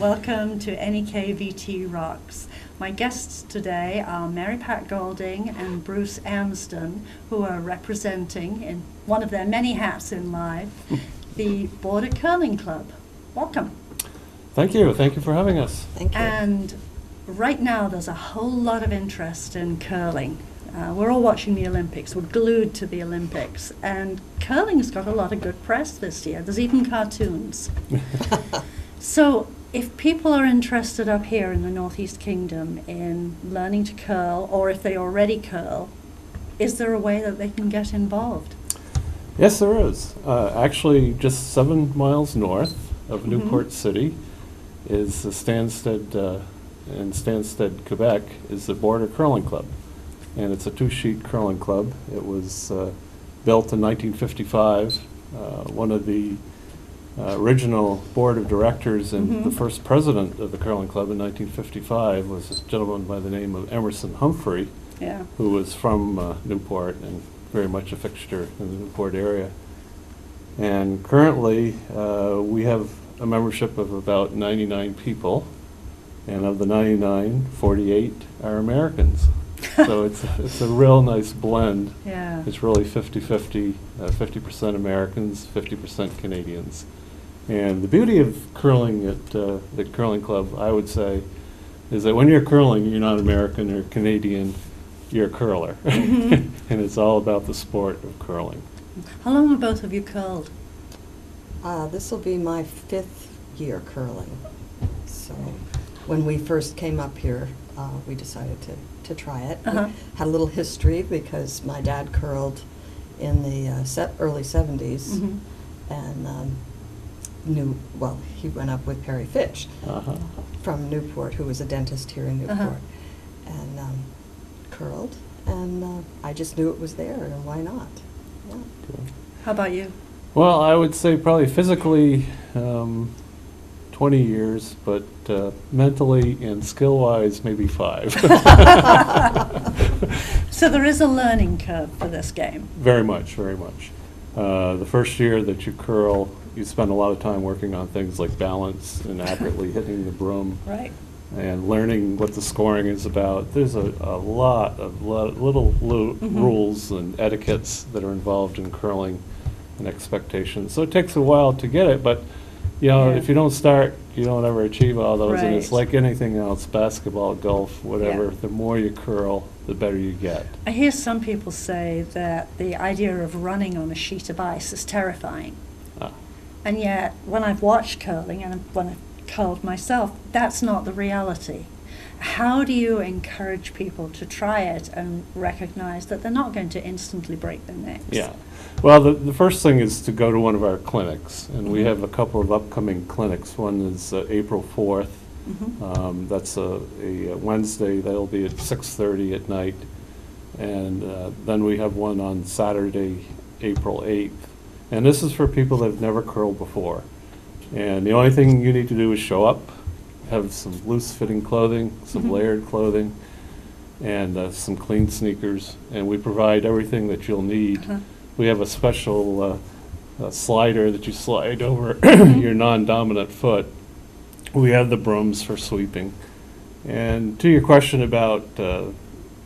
Welcome to NEK-TV Rocks. My guests today are Mary Pat Golding and Bruce Amsden, who are representing, in one of their many hats in life, the Border Curling Club. Welcome. Thank you. Thank you for having us. Thank you. And right now there's a whole lot of interest in curling. We're all watching the Olympics. We're glued to the Olympics. And curling's got a lot of good press this year. There's even cartoons. So if people are interested up here in the Northeast Kingdom in learning to curl, or if they already curl, is there a way that they can get involved? Yes, there is. Actually, just 7 miles north of Newport City is the Stansted, in Stansted, Quebec, is the Border Curling Club. And it's a 2-sheet curling club. It was built in 1955. One of the original board of directors and the first president of the curling club in 1955 was this gentleman by the name of Emerson Humphrey, who was from Newport and very much a fixture in the Newport area. And currently we have a membership of about 99 people, and of the 99, 48 are Americans. So it's a real nice blend. Yeah. It's really 50-50, 50% Americans, 50% Canadians. And the beauty of curling at the curling club, I would say, is that when you're curling, you're not American or Canadian, you're a curler. And it's all about the sport of curling. How long have both of you curled? This will be my 5th year curling. So when we first came up here, we decided to try it. We had a little history because my dad curled in the early 70s and he went up with Perry Fitch from Newport, who was a dentist here in Newport, and curled, and I just knew it was there, and why not? Yeah. Cool. How about you? Well, I would say probably physically 20 years, but mentally and skill-wise, maybe 5. So there is a learning curve for this game. Very much, very much. The first year that you curl, you spend a lot of time working on things like balance and accurately hitting the broom. Right. And learning what the scoring is about. There's a lot of little rules and etiquettes that are involved in curling and expectations. So it takes a while to get it, but you know, if you don't start, you don't ever achieve all those. And it's like anything else, basketball, golf, whatever, the more you curl, the better you get. I hear some people say that the idea of running on a sheet of ice is terrifying. And yet, when I've watched curling and when I've curled myself, that's not the reality. How do you encourage people to try it and recognize that they're not going to instantly break their necks? Yeah. Well, the first thing is to go to one of our clinics, and we have a couple of upcoming clinics. One is April 4th. That's a Wednesday. That'll be at 6:30 at night. And then we have one on Saturday, April 8th. And this is for people that have never curled before. And the only thing you need to do is show up, have some loose-fitting clothing, some layered clothing, and some clean sneakers. And we provide everything that you'll need. We have a special slider that you slide over your non-dominant foot. We have the brooms for sweeping. And to your question about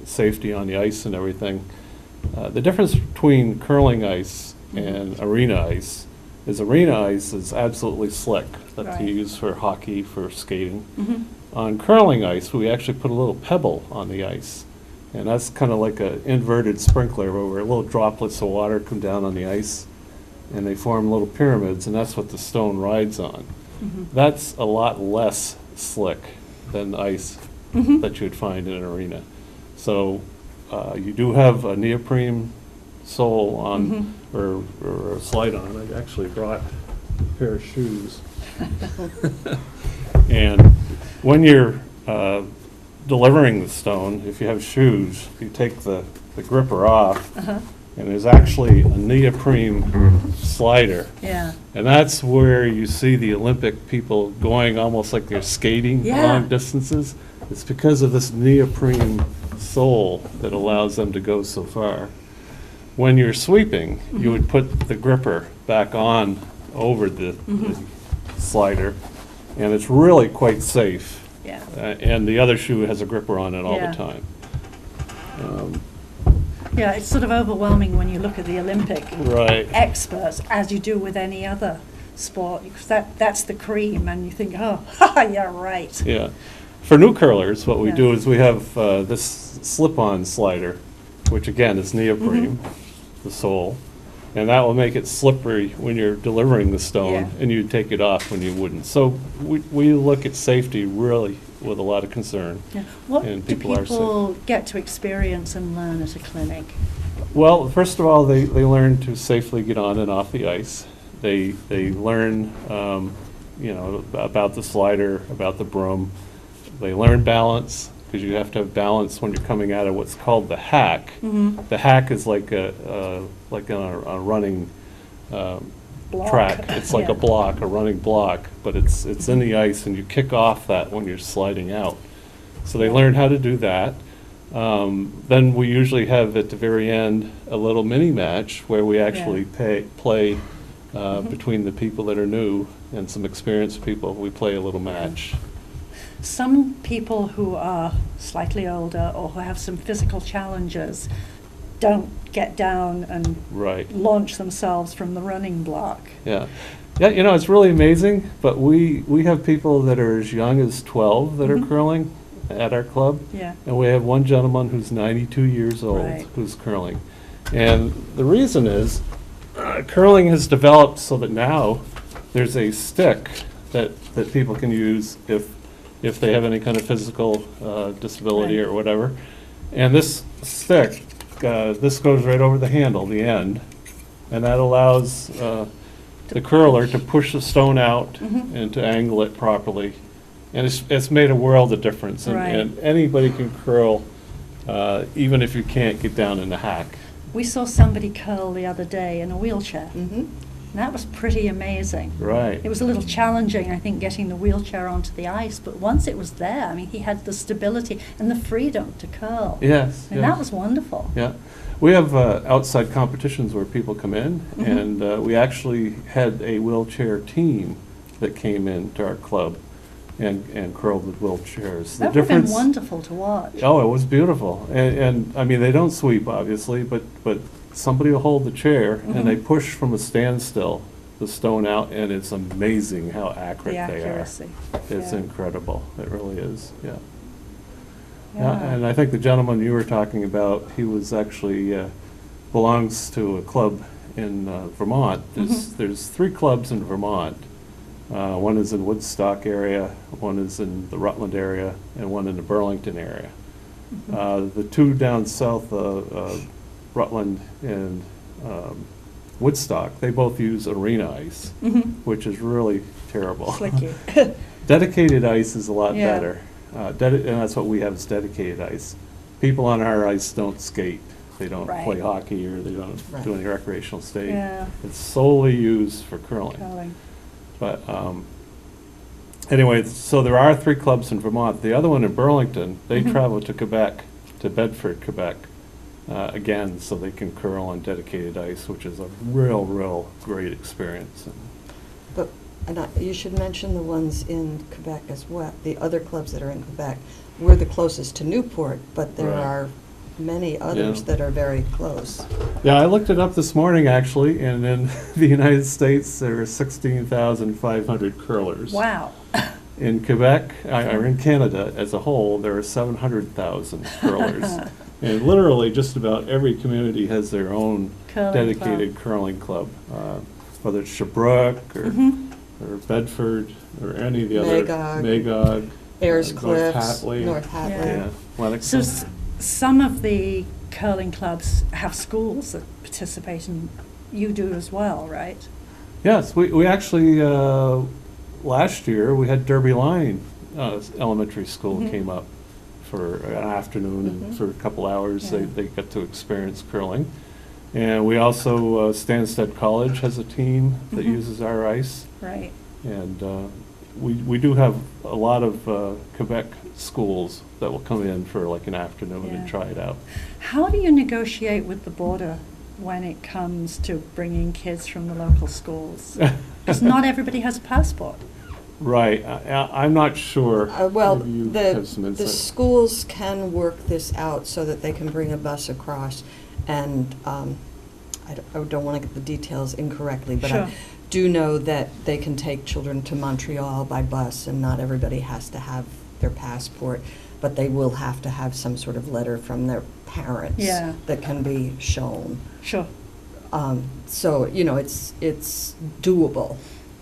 safety on the ice and everything, the difference between curling ice and arena ice is absolutely slick, that you use for hockey, for skating. On curling ice, we actually put a little pebble on the ice. And that's kind of like an inverted sprinkler where little droplets of water come down on the ice and they form little pyramids, and that's what the stone rides on. That's a lot less slick than the ice that you would find in an arena. So you do have a neoprene sole on, or a slide on. I actually brought a pair of shoes. And when you're delivering the stone, if you have shoes, you take the gripper off, and there's actually a neoprene slider. And that's where you see the Olympic people going almost like they're skating long distances. It's because of this neoprene sole that allows them to go so far. When you're sweeping, you would put the gripper back on over the slider, and it's really quite safe. Yeah. And the other shoe has a gripper on it all Yeah. the time. Yeah, it's sort of overwhelming when you look at the Olympic Right. experts, as you do with any other sport, because that's the cream, and you think, oh, haha, yeah, right. Yeah. For new curlers, what we Yeah. do is we have this slip-on slider, which again is neoprene, the sole, and that will make it slippery when you're delivering the stone, Yeah. and you take it off when you wouldn't. So we look at safety really with a lot of concern. Yeah. What And do people are people get to experience and learn at a clinic? Well, first of all, they learn to safely get on and off the ice. They learn, about the slider, about the broom. They learn balance, because you have to have balance when you're coming out of what's called the hack. Mm-hmm. The hack is like a running Block. track. It's like Yeah. a block, a running block, but it's in the ice, and you kick off that when you're sliding out. So they learn how to do that. Then we usually have at the very end a little mini match where we actually play between the people that are new and some experienced people. We play a little match. Some people who are slightly older or who have some physical challenges don't get down and Right. launch themselves from the running block. Yeah. Yeah, it's really amazing, but we have people that are as young as 12 that are Mhm. curling at our club. Yeah. And we have one gentleman who's 92 years old Right. who's curling. And the reason is curling has developed so that now there's a stick that people can use if they have any kind of physical disability Right. or whatever. And this stick, this goes right over the handle, the end, and that allows the curler to push the stone out Mhm. and to angle it properly. And it's made a world of difference. And, Right. and anybody can curl, even if you can't get down in the hack. We saw somebody curl the other day in a wheelchair, Mm-hmm. and that was pretty amazing. Right. It was a little challenging, I think, getting the wheelchair onto the ice, but once it was there, I mean, he had the stability and the freedom to curl. Yes. And yes. that was wonderful. Yeah. We have outside competitions where people come in, Mhm. and we actually had a wheelchair team that came into our club and curled with wheelchairs. That would have been wonderful to watch. Oh, it was beautiful. And I mean, they don't sweep, obviously, but somebody will hold the chair, and they Mhm. push from a standstill the stone out, and it's amazing how accurate The they are. accuracy. It's Yeah. incredible. It really is, yeah. Yeah. And I think the gentleman you were talking about, he was actually, belongs to a club in Vermont. There's 3 clubs in Vermont. One is in Woodstock area, one is in the Rutland area, and one in the Burlington area. The 2 down south, Rutland and Woodstock, they both use arena ice, Mhm. which is really terrible. Slicky. Dedicated ice is a lot Yeah. better, and that's what we have is dedicated ice. People on our ice don't skate, they don't Right. play hockey, or they don't do Right. any recreational skating. Yeah. It's solely used for curling. Curling. But anyway, so there are 3 clubs in Vermont. The other one in Burlington, they Mhm. travel to Quebec, to Bedford, Quebec, again, so they can curl on dedicated ice, which is a real great experience. But you should mention the ones in Quebec as well, the other clubs that are in Quebec. We're the closest to Newport, but there Right. are many others Yeah. that are very close. Yeah, I looked it up this morning, actually, and in the United States, there are 16,500 curlers. Wow. In Quebec, or in Canada as a whole, there are 700,000 curlers. And literally, just about every community has their own Curling dedicated curling club, whether it's Sherbrooke or, Mhm. or Bedford or any of the other. Magog. Magog. Ayers North Cliffs, Hatley. North Hatley. Yeah. Lennox. So some of the curling clubs have schools that participate, and you do as well, right? Yes, we actually, last year, we had Derby Line Elementary School Mhm. came up for an afternoon, and Mhm. for a couple hours, Yeah. they got to experience curling. And we also, Stansted College has a team that Mhm. uses our ice. Right. And we do have a lot of Quebec schools that will come in for like an afternoon Yeah. and try it out. How do you negotiate with the border when it comes to bringing kids from the local schools? Because not everybody has a passport. Right. I'm not sure. Well, Maybe you have some the insight. schools can work this out so that they can bring a bus across, and I don't want to get the details incorrectly, but Sure. I do know that they can take children to Montreal by bus, and not everybody has to have their passport, but they will have to have some sort of letter from their parents Yeah. that can be shown. Sure. So, you know, it's doable.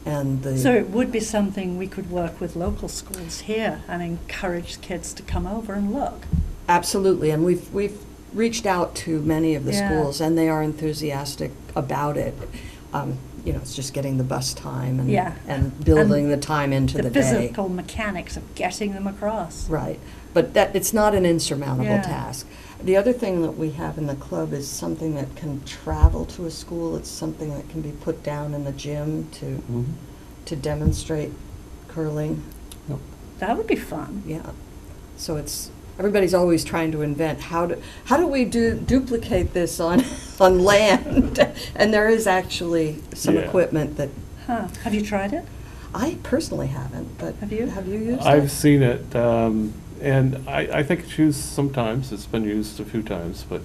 And So it would be something we could work with local schools here and encourage kids to come over and look. Absolutely, and we've reached out to many of the Yeah. schools, and they are enthusiastic about it. You know, it's just getting the bus time and Yeah. and building And the time into the The day. physical mechanics of getting them across. Right, but that it's not an insurmountable Yeah. task. The other thing that we have in the club is something that can travel to a school. It's something that can be put down in the gym Mhm. to demonstrate curling. Yep. That would be fun. Yeah, so it's, everybody's always trying to invent how do we duplicate this on land? And there is actually some Yeah. equipment that Huh. Have you tried it? I personally haven't, but Have you? Have you used it? I've seen it, and I think it's used sometimes. It's been used a few times, but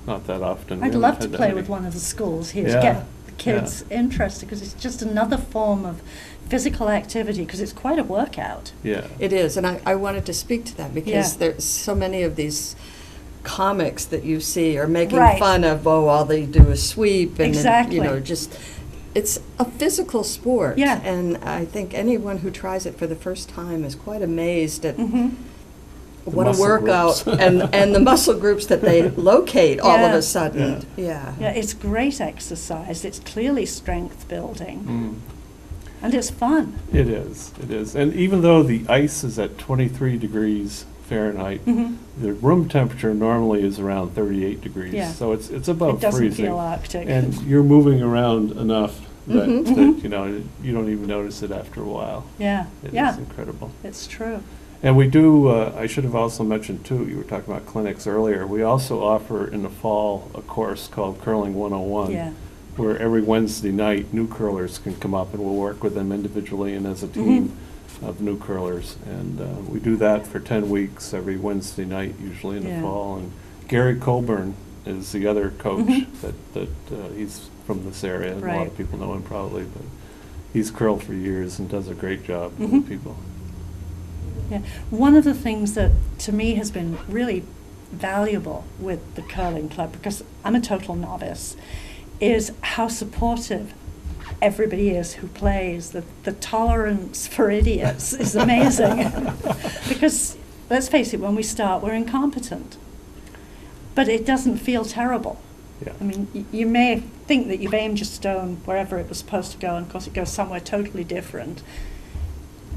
not that often. We I'd haven't love to had that play many. with one of the schools here to Yeah, get the kids interested, because it's just another form of physical activity, because it's quite a workout. Yeah. It is, and I wanted to speak to that because Yeah. there's so many of these comics that you see are making Right. fun of, oh, all they do is sweep, and Exactly. you know, just, it's a physical sport. Yeah. And I think anyone who tries it for the first time is quite amazed at Mm-hmm. The what a muscle workout, groups. and the muscle groups that they locate all of Yeah. a sudden. Yeah. Yeah, it's great exercise. It's clearly strength building, Mm. and it's fun. It is, it is. And even though the ice is at 23 degrees Fahrenheit, Mhm. the room temperature normally is around 38 degrees. Yeah. So it's above It doesn't freezing. feel Arctic. And you're moving around enough that, Mhm. that, you know, you don't even notice it after a while. Yeah, It is yeah, incredible. it's true. And we do, I should have also mentioned too, you were talking about clinics earlier, we also offer in the fall a course called Curling 101. Yeah. Where every Wednesday night, new curlers can come up and we'll work with them individually and as a team of new curlers. And we do that for 10 weeks, every Wednesday night, usually in the Yeah. fall. And Gary Colburn is the other coach Mhm. that he's from this area. And a lot Right. of people know him probably, but he's curled for years and does a great job Mhm. with people. Yeah, one of the things that to me has been really valuable with the curling club, because I'm a total novice, is how supportive everybody is who plays. The tolerance for idiots is amazing. Because let's face it, when we start, we're incompetent, but it doesn't feel terrible. Yeah. I mean, you may think that you've aimed your stone wherever it was supposed to go, and of course it goes somewhere totally different.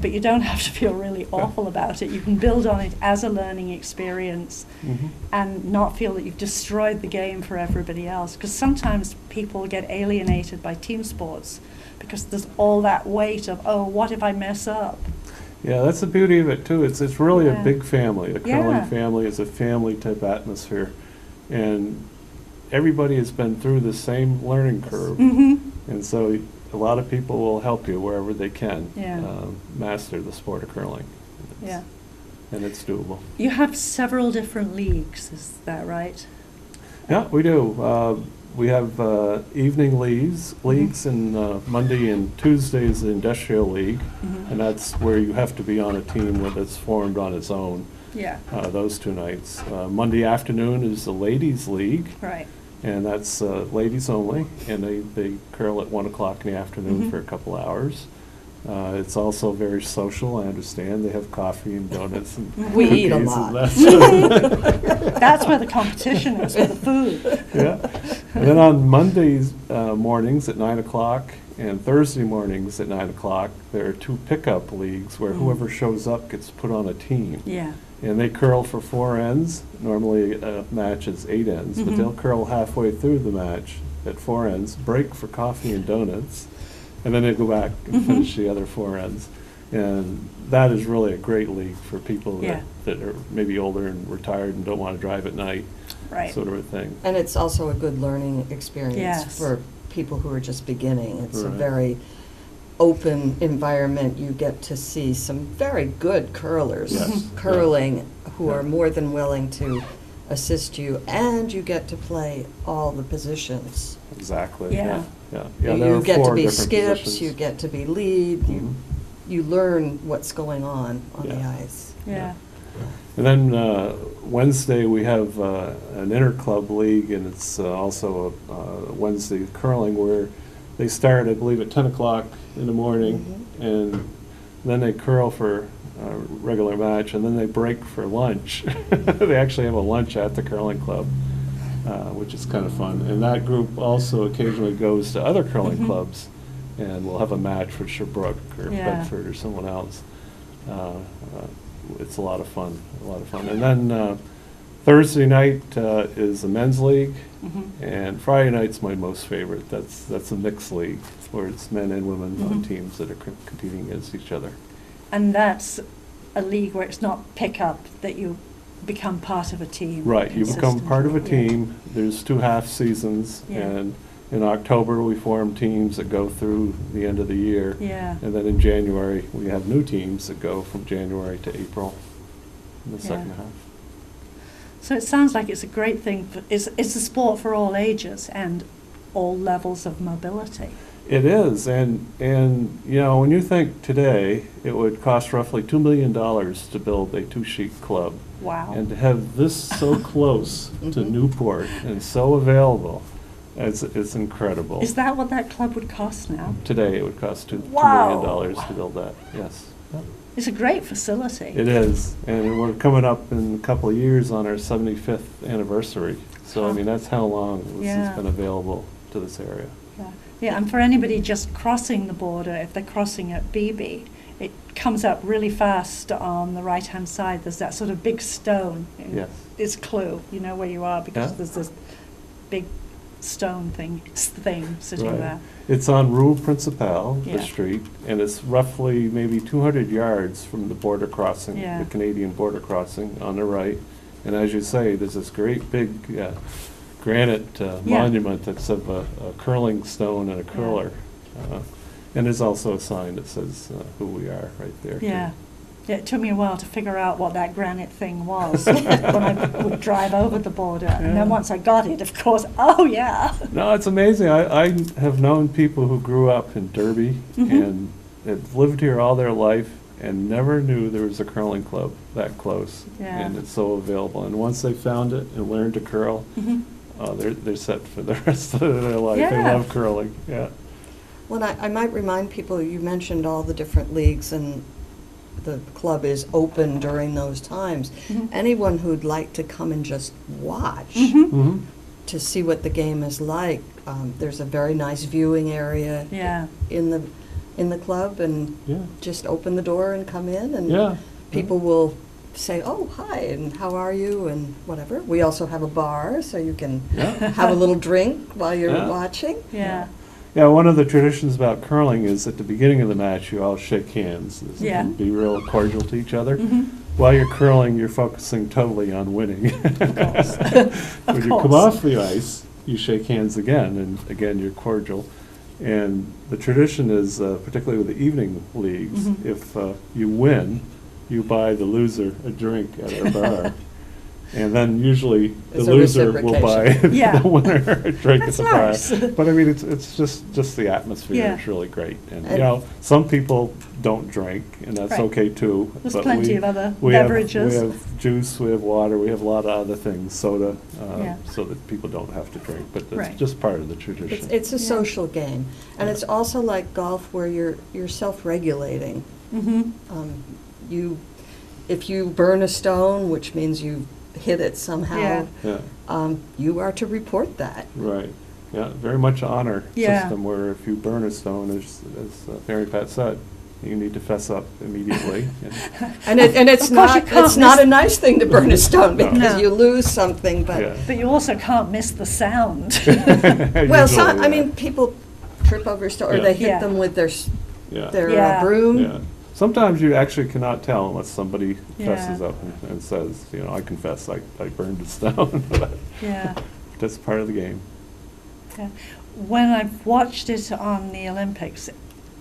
But you don't have to feel really awful about it. You can build on it as a learning experience Mhm. and not feel that you've destroyed the game for everybody else. Because sometimes people get alienated by team sports because there's all that weight of, oh, what if I mess up? Yeah, that's the beauty of it too. It's really Yeah. a big family. The curling Yeah. family is a family type atmosphere. And everybody has been through the same learning curve. Mm-hmm. And so a lot of people will help you wherever they can Yeah. master the sport of curling. Yeah. And it's doable. You have several different leagues, is that right? Yeah, we do. We have evening leagues, and Monday and Tuesday is the Industrial League, Mhm. and that's where you have to be on a team that's formed on its own. Yeah. Those 2 nights. Monday afternoon is the Ladies League, Right. and that's ladies only, and they curl at 1 o'clock in the afternoon Mhm. for a couple hours. It's also very social, I understand. They have coffee and donuts and We cookies eat a and lot. that sort of- That's where the competition is, for the food. Yeah. And then on Mondays mornings at 9 o'clock and Thursday mornings at 9 o'clock, there are 2 pickup leagues where Mm. whoever shows up gets put on a team. Yeah. And they curl for 4 ends. Normally a match is 8 ends, but Mhm. they'll curl halfway through the match at 4 ends, break for coffee and donuts, and then they go back and Mhm. finish the other 4 ends. And that is really a great league for people Yeah. that are maybe older and retired and don't want to drive at night, Right. sort of a thing. And it's also a good learning experience Yes. for people who are just beginning. It's a Right. very open environment, you get to see some very good curlers Yes. curling who Yeah. are more than willing to assist you, and you get to play all the positions. Exactly, Yeah. yeah. Yeah, there You are get to 4 be different skips, positions. you get to be lead, Mhm. you learn what's going on the Yeah. ice. Yeah. And then Wednesday, we have an inter-club league, and it's also a Wednesday curling where they start, I believe, at 10 o'clock in the morning, and then they curl for a regular match, and then they break for lunch. They actually have a lunch at the curling club, which is kind of fun. And that group also occasionally goes to other curling clubs, and we'll have a match for Sherbrooke or Yeah. Bedford or someone else. It's a lot of fun, a lot of fun. And then Thursday night is the men's league, and Friday night's my most favorite. That's a mixed league, where it's men and women on teams that are competing against each other. And that's a league where it's not pick-up, that you become part of a team. Right, you become part of a consistently. team. There's 2 half seasons, Yeah. and in October, we form teams that go through the end of the year. Yeah. And then in January, we have new teams that go from January to April in the Yeah. second half. So it sounds like it's a great thing. It's a sport for all ages and all levels of mobility. It is, and you know, when you think today, it would cost roughly $2 million to build a 2-sheet club. Wow. And to have this so close to Newport and so available, it's incredible. Is that what that club would cost now? Today, it would cost $2 Wow. million to build that, yes. Yep. It's a great facility. It is, and we're coming up in a couple of years on our 75th anniversary. So, I Huh. mean, that's how long this Yeah. has been available to this area. Yeah. Yeah, and for anybody just crossing the border, if they're crossing at BB, it comes up really fast on the right-hand side. There's that sort of big stone. Yes. It's Clue, you know where you are, because Yeah. there's this big stone thing sitting Right. there. It's on Rue Principale, Yeah. the street, and it's roughly maybe 200 yards from the border crossing, Yeah. the Canadian border crossing on the right. And as you say, there's this great big granite Yeah. monument that's of a curling stone and a curler. And there's also a sign that says who we are right there. too. Yeah. Yeah, it took me a while to figure out what that granite thing was when I would drive over the border. And Yeah. then once I got it, of course, oh yeah. No, it's amazing. I have known people who grew up in Derby and have lived here all their life and never knew there was a curling club that close. Yeah. And it's so available. And once they found it and learned to curl, they're set for the rest of their life. They Yeah. love curling, yeah. Well, I might remind people, you mentioned all the different leagues, and the club is open during those times. Anyone who'd like to come and just watch Mm-hmm. to see what the game is like, there's a very nice viewing area Yeah. in the club, and Yeah. just open the door and come in, and Yeah. people will say, "Oh, hi, and how are you?" and whatever. We also have a bar, so you can Yeah. have a little drink while you're Yeah. watching. Yeah. Yeah, one of the traditions about curling is at the beginning of the match, you all shake hands. Yeah. And be real cordial to each other. Mhm. While you're curling, you're focusing totally on winning. Of course. When you come off the ice, you shake hands again, and again, you're cordial. And the tradition is, particularly with the evening leagues, if you win, you buy the loser a drink at our bar. And then usually the It's a loser will buy reciprocation. Yeah. the winner a drink at That's the bar. nice. But I mean, it's just the atmosphere Yeah. is really great. And, you And- know, some people don't drink, and that's Right. okay too. There's but plenty we- of other we have- beverages. We have juice, we have water, we have a lot of other things, soda, Yeah. so that people don't have to drink. But Right. it's just part of the tradition. It's a Yeah. social game, and it's also like golf, where you're self-regulating. Mhm. If you burn a stone, which means you hit it somehow, Yeah, you are to report that. right. Yeah, very much honor Yeah. system where if you burn a stone, as Mary Pat said, you need to fess up immediately. And it's Of course you not, can't it's not miss- a nice thing to burn a stone, No. because No. you lose something, Yeah. but, But you also can't miss the sound. well, Usually, I mean, people trip over stone, or Yeah. they hit Yeah. them with their yeah. Yeah. broom. Yeah. Sometimes you actually cannot tell unless somebody Yeah. fesses up and says, you know, I confess, I burned a stone. But Yeah. that's part of the game. Yeah. When I've watched it on the Olympics,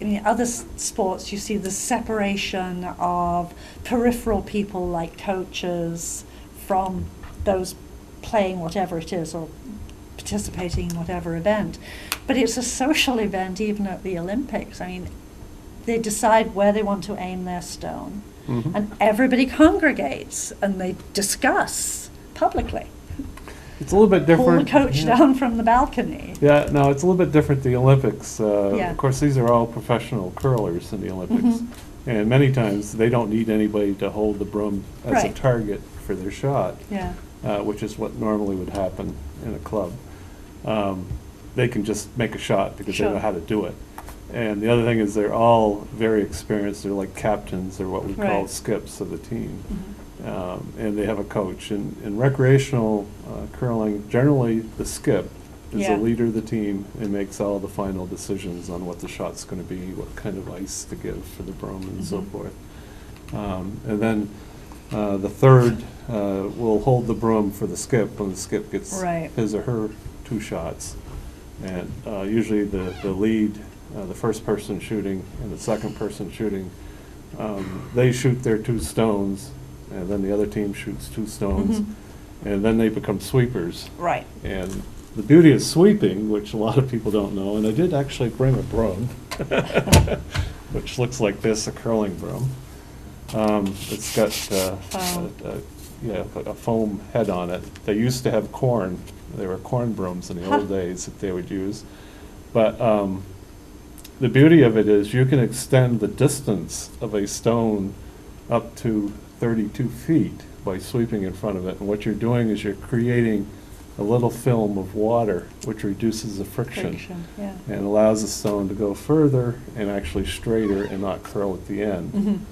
in other sports, you see the separation of peripheral people like coaches from those playing whatever it is or participating in whatever event. But it's a social event even at the Olympics. I mean, they decide where they want to aim their stone, and everybody congregates and they discuss publicly. It's a little bit different. Pull the coach down from the balcony. Yeah, no, it's a little bit different, the Olympics. Yeah. Of course, these are all professional curlers in the Olympics. And many times, they don't need anybody to hold the broom as a Right. target for their shot, Yeah. which is what normally would happen in a club. They can just make a shot because they know Sure. how to do it. And the other thing is they're all very experienced. They're like captains or what we call Right. skips of the team. And they have a coach. In recreational curling, generally the skip is Yeah. the leader of the team and makes all the final decisions on what the shot's going to be, what kind of ice to give for the broom and so forth. And then the third will hold the broom for the skip when the skip gets Right. his or her 2 shots. And usually the lead, the first person shooting and the second person shooting, they shoot their 2 stones, and then the other team shoots 2 stones, and then they become sweepers. Right. And the beauty of sweeping, which a lot of people don't know, and I did actually bring a broom, which looks like this, a curling broom. It's got a foam head on it. They used to have corn. There were corn brooms in the old days that they would use. But the beauty of it is you can extend the distance of a stone up to 32 feet by sweeping in front of it. And what you're doing is you're creating a little film of water, which reduces the friction Yeah. and allows the stone to go further and actually straighter and not curl at the end.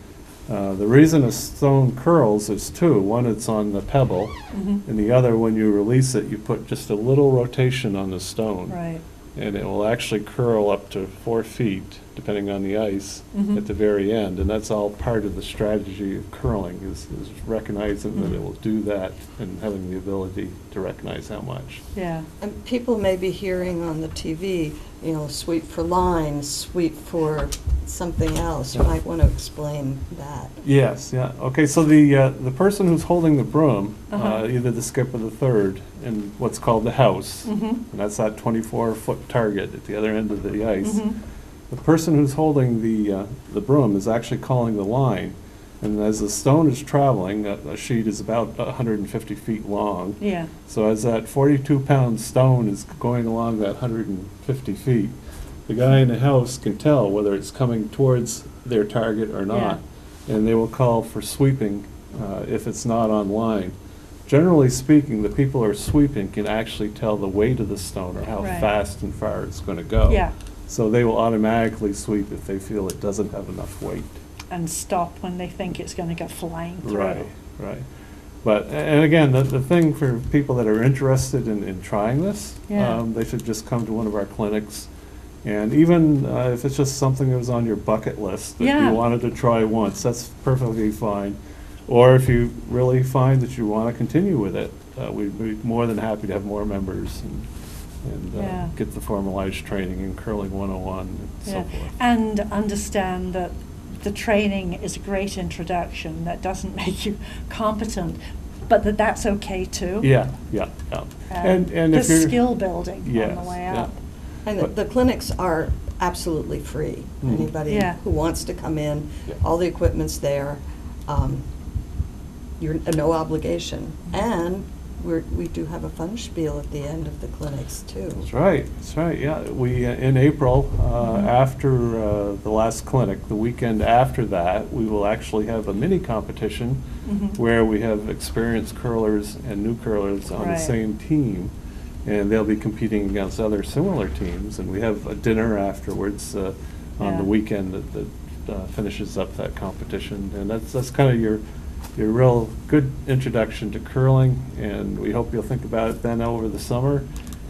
The reason a stone curls is 2. One, it's on the pebble, and the other, when you release it, you put just a little rotation on the stone. Right. And it will actually curl up to 4 feet, depending on the ice, at the very end. And that's all part of the strategy of curling, is recognizing that it will do that and having the ability to recognize how much. Yeah. And people may be hearing on the TV, you know, sweep for line, sweep for something else. You might want to explain that. Yes, yeah. Okay, so the person who's holding the broom, Uh-huh. either the skip or the third, in what's called the house, and that's that 24-foot target at the other end of the ice. The person who's holding the broom is actually calling the line, and as the stone is traveling, a sheet is about 150 feet long. Yeah. So as that 42-pound stone is going along that 150 feet, the guy in the house can tell whether it's coming towards their target or not, and they will call for sweeping if it's not on line. Generally speaking, the people who are sweeping can actually tell the weight of the stone or how Right. fast and far it's going to go. Yeah. So they will automatically sweep if they feel it doesn't have enough weight. And stop when they think it's going to go flying through. Right, right. But, and again, the thing for people that are interested in trying this, Yeah. they should just come to one of our clinics. And even if it's just something that was on your bucket list that Yeah. you wanted to try once, that's perfectly fine. Or if you really find that you want to continue with it, we'd be more than happy to have more members and Yeah. get the formalized training in Curling 101 and so Yeah. forth. And understand that the training is a great introduction. That doesn't make you competent, but that's okay too. Yeah, yeah, yeah. And if the you're skill building Yes, on the way yeah. up. And But- the clinics are absolutely free. Anybody Yeah. who wants to come in, Yeah. all the equipment's there. You're no obligation. And we do have a fun spiel at the end of the clinics too. That's right, yeah. We, in April, after the last clinic, the weekend after that, we will actually have a mini competition where we have experienced curlers and new curlers on the Right. same team, and they'll be competing against other similar teams, and we have a dinner afterwards on Yeah. the weekend that finishes up that competition, and that's kind of your real good introduction to curling, and we hope you'll think about it then over the summer.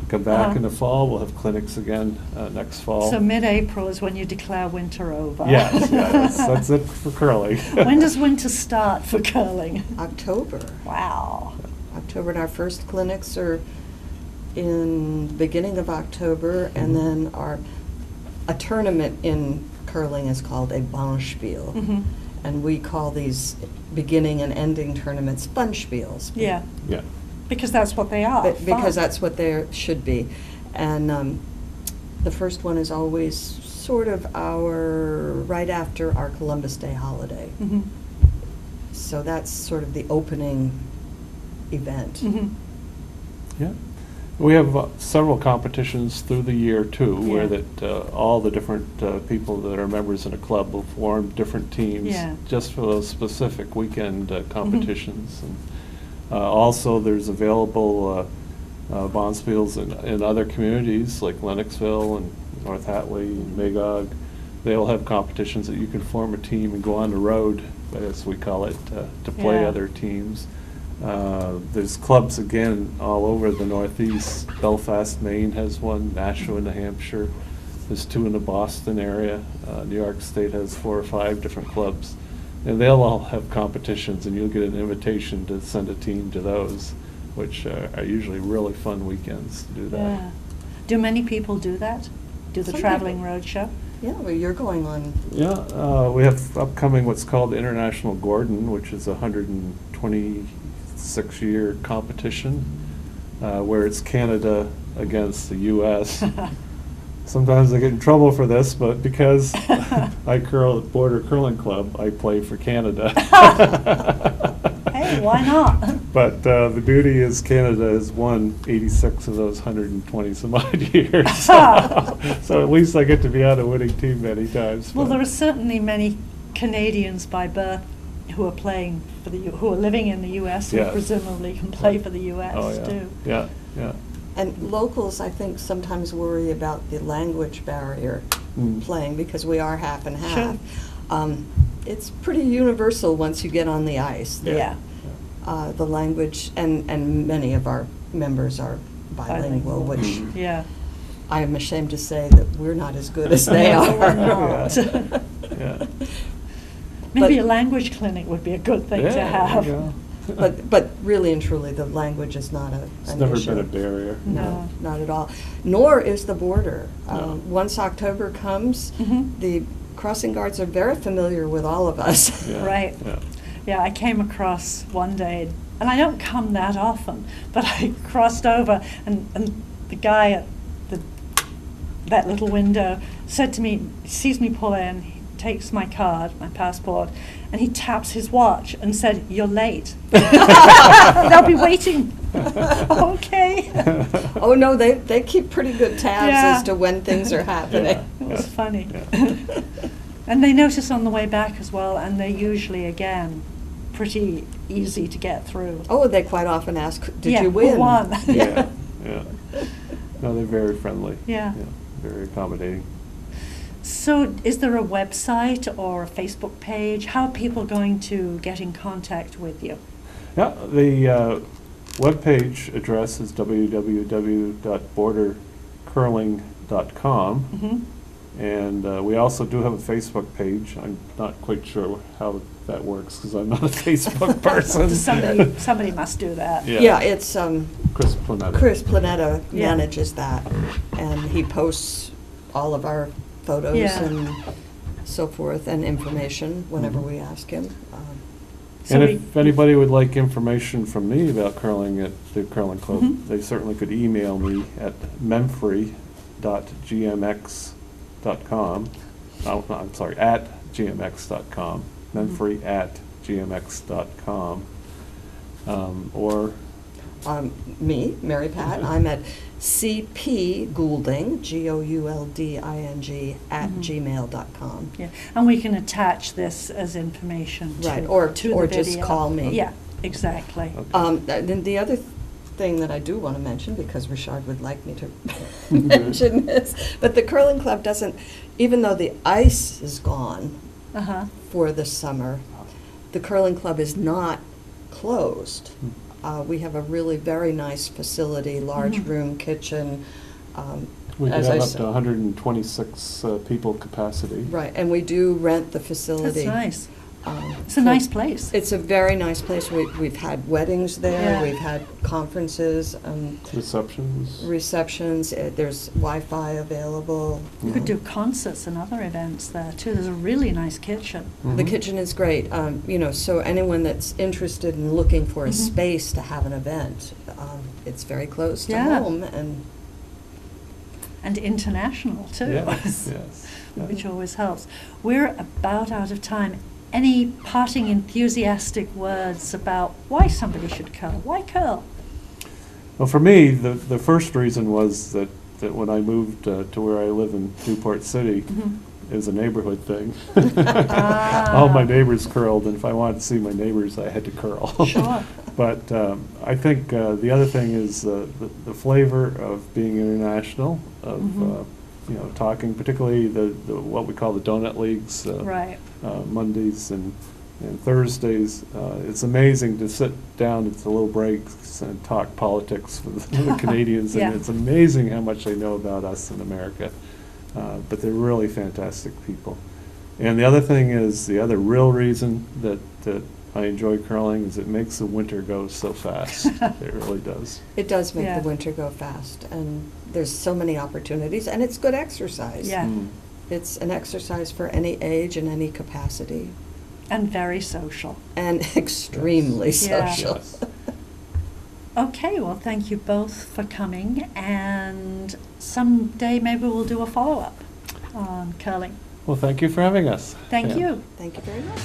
Come back in the fall, we'll have clinics again next fall. So mid-April is when you declare winter over. Yes, yeah, that's it for curling. When does winter start for curling? October. Wow. October, and our first clinics are in beginning of October, and then a tournament in curling is called a Bonspiel. Mhm. And we call these beginning and ending tournaments Bunspiels. Yeah, Yeah. because that's what they are. Because fun. that's what they should be. And the first one is always sort of right after our Columbus Day holiday. Mhm. So that's sort of the opening event. Mhm. Yeah. We have several competitions through the year too, Yeah. where that all the different people that are members in a club will form different teams Yeah. just for those specific weekend competitions. And also, there's available bonspiels in other communities like Lennoxville and North Hatley and Magog. They'll have competitions that you can form a team and go on the road, as we call it, to play Yeah. other teams. There's clubs again all over the Northeast. Belfast, Maine has one, Nashua, New Hampshire. There's 2 in the Boston area. New York State has 4 or 5 different clubs. And they'll all have competitions, and you'll get an invitation to send a team to those, which are usually really fun weekends to do that. Yeah. Do many people do that? Do the Some traveling people. road show? Yeah, well, you're going on. Yeah, we have upcoming what's called the International Gordon, which is a 126-year competition, where it's Canada against the U.S. Sometimes I get in trouble for this, but because I curl at Border Curling Club, I play for Canada. Hey, why not? But the beauty is Canada has won 86 of those 120 some odd years. So at least I get to be on a winning team many times. Well, but- there are certainly many Canadians by birth who are playing for who are living in the U.S. who Yeah. presumably can play for the U.S. Oh, yeah. too. Yeah, yeah. And locals, I think, sometimes worry about the language barrier Mm. playing because we are half and half. Sure. It's pretty universal once you get on the ice. Yeah. The language, and many of our members are bilingual, which Mhm. Yeah. I am ashamed to say that we're not as good as they No, are. we're not. Yeah. Maybe But- a language clinic would be a good thing to Yeah, have. there you go. But really and truly, the language is not It's an never issue. been a barrier. No. No, not at all. Nor is the border. No. Once October comes, Mhm. the crossing guards are very familiar with all of us. Yeah, Right. Yeah. Yeah, I came across one day, and I don't come that often, but I crossed over, and the guy at that little window said to me, he sees me pull in, he takes my card, my passport, and he taps his watch and said, "You're late." They'll be waiting. Okay. Oh, no, they keep pretty good tabs Yeah. as to when things are happening. It was funny. Yeah. And they notice on the way back as well, and they're usually, again, pretty easy to get through. Oh, they quite often ask, did Yeah, you who win? won? Yeah, yeah. No, they're very friendly. Yeah. Very accommodating. So is there a website or a Facebook page? How are people going to get in contact with you? Yeah, the webpage address is www.bordercurling.com. Mhm. And we also do have a Facebook page. I'm not quite sure how that works because I'm not a Facebook person. Somebody must do that. Yeah, it's Chris Planetta. Chris Planetta Yeah. manages that, and he posts all of our photos Yeah. and so forth, and information whenever we ask him. So And we- if anybody would like information from me about curling at the Curling Club, Mhm. they certainly could email me at memfrey.gmx.com. No, I'm sorry, at gmx.com. memfrey@gmx.com. Or, Me, Mary Pat, I'm at CP Goulding, GOULDING, at Mhm. gmail.com. Yeah, and we can attach this as information to, Right, or to the just video. call me. Yeah, exactly. okay. Then the other thing that I do want to mention, because Richard would like me to mention this, but the curling club doesn't, even though the ice is gone Uh-huh. for the summer, the curling club is not closed. We have a really very nice facility, large Mhm. room, kitchen. We can as have I up said- to 126 people capacity. Right, and we do rent the facility. That's nice. It's a nice place. It's a very nice place. We've had weddings there. Yeah. We've had conferences, Receptions. There's Wi-Fi available. You could do concerts and other events there too. There's a really nice kitchen. The kitchen is great. So anyone that's interested in looking for a space to have an event, it's very close to Yeah. home, And international too. Yes, yes. Which always helps. We're about out of time. Any parting enthusiastic words about why somebody should curl? Why curl? Well, for me, the first reason was that when I moved to where I live in Newport City, it was a neighborhood thing. All my neighbors curled, and if I wanted to see my neighbors, I had to curl. Sure. But I think the other thing is the flavor of being international, of talking, particularly the what we call the donut leagues, Right. Mondays and Thursdays. It's amazing to sit down at the little breaks and talk politics with the Canadians, Yeah. and it's amazing how much they know about us in America. But they're really fantastic people. And the other thing is, the other real reason that I enjoy curling is it makes the winter go so fast. It really does. it does make Yeah. the winter go fast. And there's so many opportunities, and it's good exercise. Yeah. It's an exercise for any age and any capacity, And very social. and extremely Yeah. social. Yes. Okay, well, thank you both for coming, and someday maybe we'll do a follow-up on curling. Well, thank you for having us. Thank Yeah. you. Thank you very much.